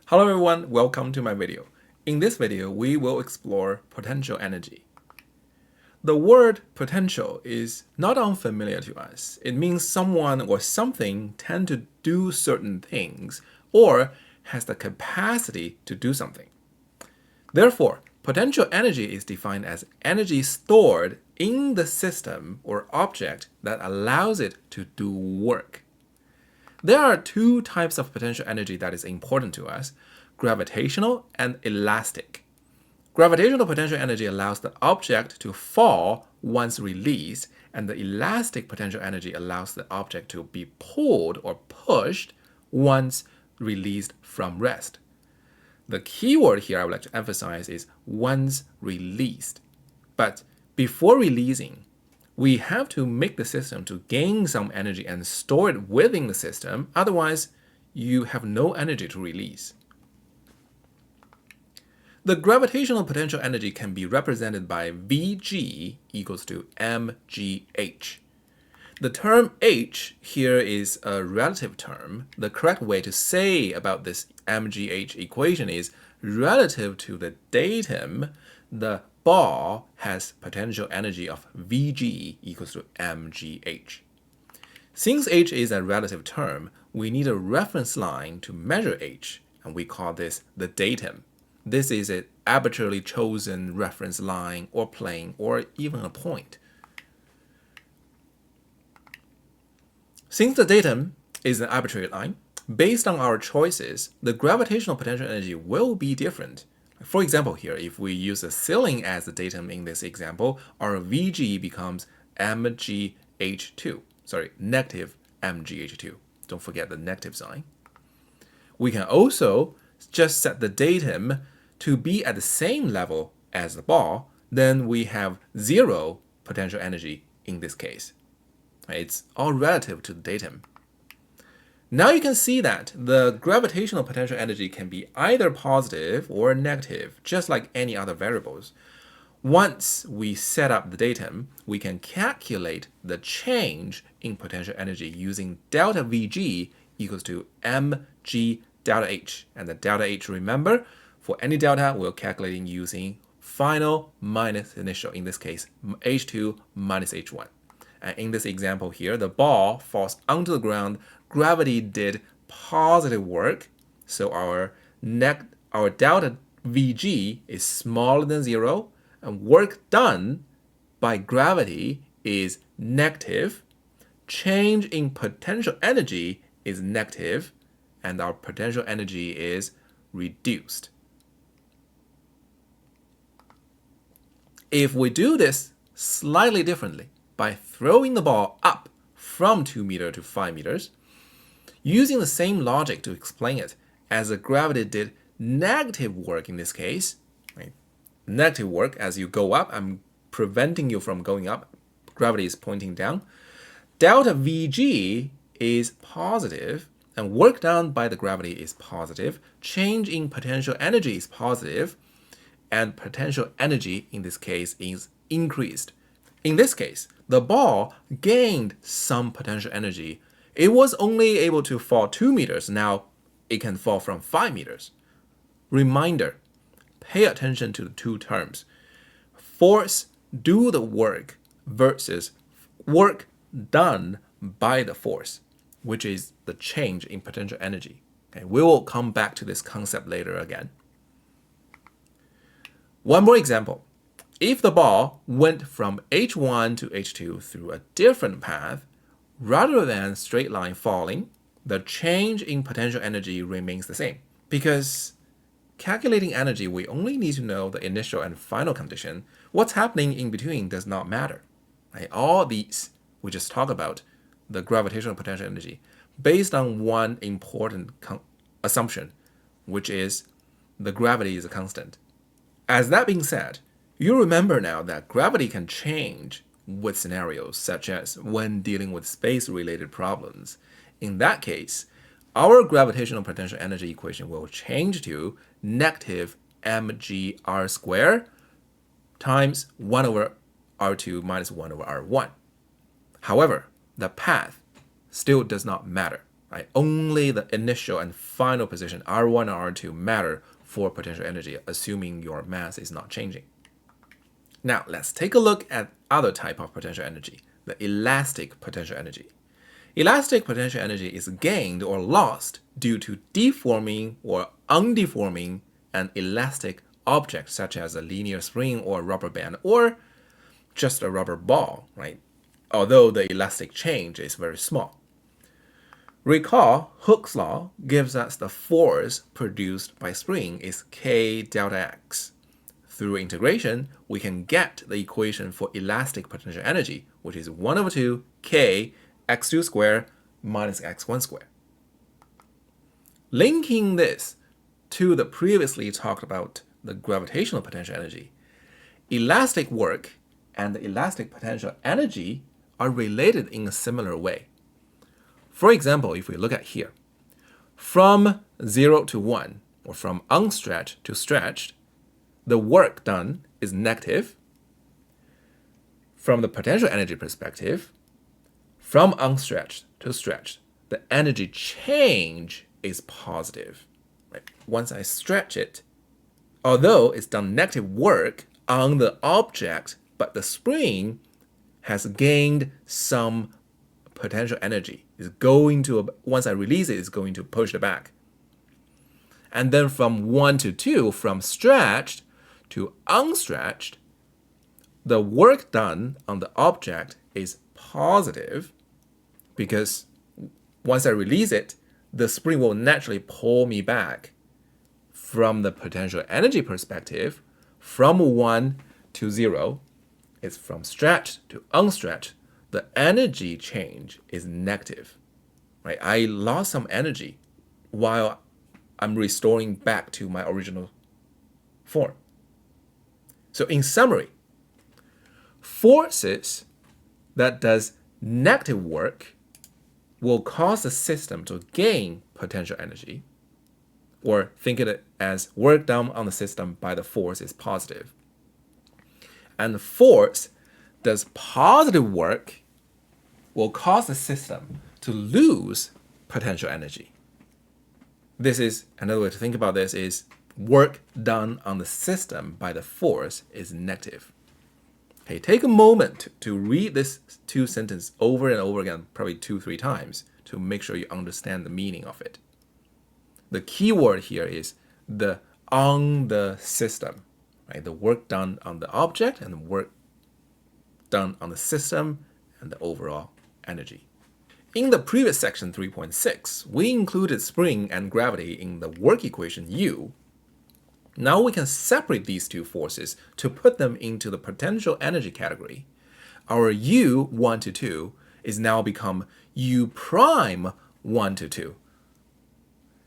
Hello everyone, welcome to my video. In this video, we will explore potential energy. The word potential is not unfamiliar to us. It means someone or something tend to do certain things or has the capacity to do something. Therefore, potential energy is defined as energy stored in the system or object that allows it to do work. There are two types of potential energy that is important to us, gravitational and elastic. Gravitational potential energy allows the object to fall once released, and the elastic potential energy allows the object to be pulled or pushed once released from rest. The key word here I would like to emphasize is once released. But before releasing, we have to make the system to gain some energy and store it within the system. Otherwise, you have no energy to release. The gravitational potential energy can be represented by Vg equals to mgh. The term h here is a relative term. The correct way to say about this mgh equation is relative to the datum, the ball has potential energy of Vg equals to mgh. Since h is a relative term, we need a reference line to measure h, and we call this the datum. This is an arbitrarily chosen reference line or plane or even a point. Since the datum is an arbitrary line, based on our choices, the gravitational potential energy will be different. For example, here, if we use a ceiling as the datum in this example, our Vg becomes mgh2. Sorry, negative mgh2. Don't forget the negative sign. We can also just set the datum to be at the same level as the ball. Then we have zero potential energy in this case. It's all relative to the datum. Now you can see that the gravitational potential energy can be either positive or negative, just like any other variables. Once we set up the datum, we can calculate the change in potential energy using delta Vg equals to mg delta h. And the delta h, remember, for any delta, we're calculating using final minus initial, in this case, h2 minus h1. And in this example here, the ball falls onto the ground. Gravity did positive work, so our delta Vg is smaller than 0, and work done by gravity is negative. Change in potential energy is negative, and our potential energy is reduced. If we do this slightly differently, by throwing the ball up from 2 meters to 5 meters, using the same logic to explain it, as the gravity did negative work in this case, right? Negative work as you go up, I'm preventing you from going up, gravity is pointing down. Delta Vg is positive, and work done by the gravity is positive. Change in potential energy is positive, and potential energy in this case is increased. In this case, the ball gained some potential energy. It was only able to fall 2 meters. Now it can fall from 5 meters. Reminder, pay attention to the two terms. Force do the work versus work done by the force, which is the change in potential energy. Okay, we will come back to this concept later again. One more example. If the ball went from h1 to h2 through a different path, rather than straight line falling, the change in potential energy remains the same. Because calculating energy, we only need to know the initial and final condition. What's happening in between does not matter. Right? All these, we just talk about the gravitational potential energy based on one important assumption, which is the gravity is a constant. As that being said, you remember now that gravity can change with scenarios such as when dealing with space-related problems. In that case, our gravitational potential energy equation will change to negative mgr squared times 1 over r2 minus 1 over r1. However, the path still does not matter. right? Only the initial and final position, R1 and R2, matter for potential energy, assuming your mass is not changing. Now, let's take a look at other type of potential energy, the elastic potential energy. Elastic potential energy is gained or lost due to deforming or undeforming an elastic object, such as a linear spring or rubber band, or just a rubber ball, right? Although the elastic change is very small. Recall, Hooke's law gives us the force produced by spring is K delta x. Through integration, we can get the equation for elastic potential energy, which is 1/2 K x2 squared minus x1 squared. Linking this to the previously talked about the gravitational potential energy, elastic work and the elastic potential energy are related in a similar way. For example, if we look at here, from 0 to 1, or from unstretched to stretched, the work done is negative. From the potential energy perspective, from unstretched to stretched, the energy change is positive. Right? Once I stretch it, although it's done negative work on the object, but the spring has gained some potential energy. It's going to, once I release it, it's going to push it back. And then from 1 to 2, from stretched to unstretched, the work done on the object is positive because once I release it, the spring will naturally pull me back. From the potential energy perspective, from 1 to 0, it's from stretched to unstretched, the energy change is negative. Right? I lost some energy while I'm restoring back to my original form. So in summary, forces that does negative work will cause the system to gain potential energy, or think of it as work done on the system by the force is positive. And the force does positive work will cause the system to lose potential energy. This is another way to think about this is work done on the system by the force is negative. Okay, take a moment to read this two sentences over and over again, probably 2-3 times, to make sure you understand the meaning of it. The key word here is the on the system, right? The work done on the object and the work done on the system and the overall energy. In the previous section 3.6, we included spring and gravity in the work equation U. Now we can separate these two forces to put them into the potential energy category. Our U 1 to 2 is now become U prime 1 to 2.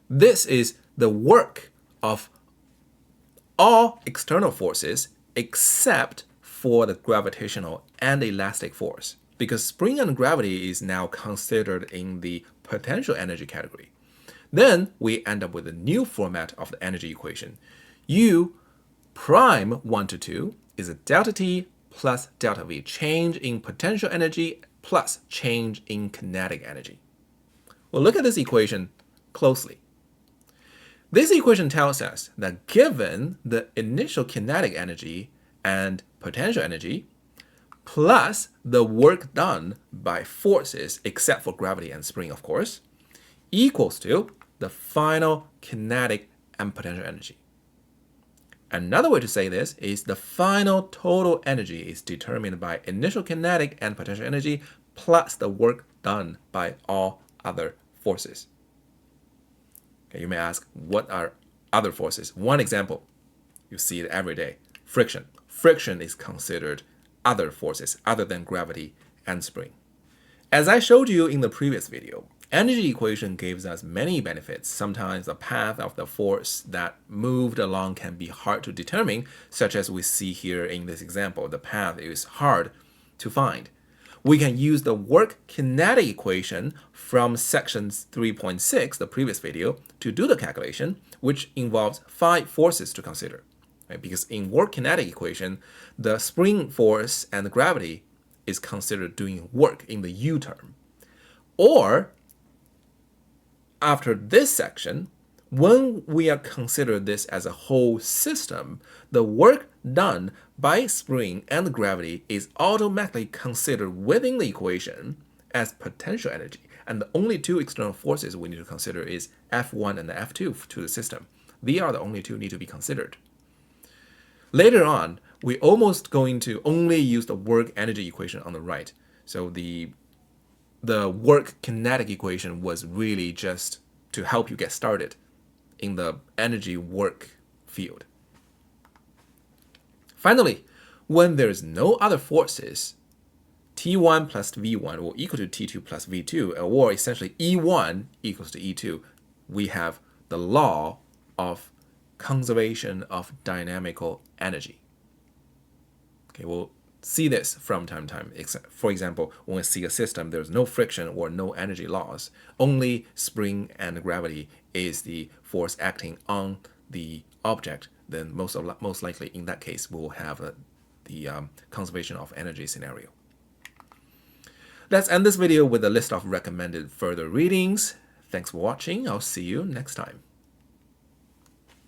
This is the work of all external forces except for the gravitational and elastic force, because spring and gravity is now considered in the potential energy category. Then we end up with a new format of the energy equation. U prime 1 to 2 is a delta T plus delta V, change in potential energy plus change in kinetic energy. Well, look at this equation closely. This equation tells us that given the initial kinetic energy and potential energy, plus the work done by forces, except for gravity and spring, of course, equals to the final kinetic and potential energy. Another way to say this is the final total energy is determined by initial kinetic and potential energy plus the work done by all other forces. Okay, you may ask, what are other forces? One example, you see it every day, friction. Friction is considered other forces other than gravity and spring. As I showed you in the previous video, energy equation gives us many benefits. Sometimes the path of the force that moved along can be hard to determine, such as we see here in this example. The path is hard to find. We can use the work kinetic equation from section 3.6, the previous video, to do the calculation, which involves 5 forces to consider. Right? Because in work kinetic equation, the spring force and the gravity is considered doing work in the U term. Or after this section, when we are consider this as a whole system, the work done by spring and gravity is automatically considered within the equation as potential energy. And the only two external forces we need to consider is F1 and F2 to the system. They are the only two need to be considered. Later on, we're almost going to only use the work energy equation on the right. So the work kinetic equation was really just to help you get started in the energy work field. Finally, when there's no other forces, T1 plus V1 will equal to T2 plus V2, or essentially E1 equals to E2, we have the law of conservation of dynamical energy. Okay, we'll see this from time to time. For example, when we see a system, there's no friction or no energy loss. Only spring and gravity is the force acting on the object. Then most likely in that case, we'll have the conservation of energy scenario. Let's end this video with a list of recommended further readings. Thanks for watching. I'll see you next time.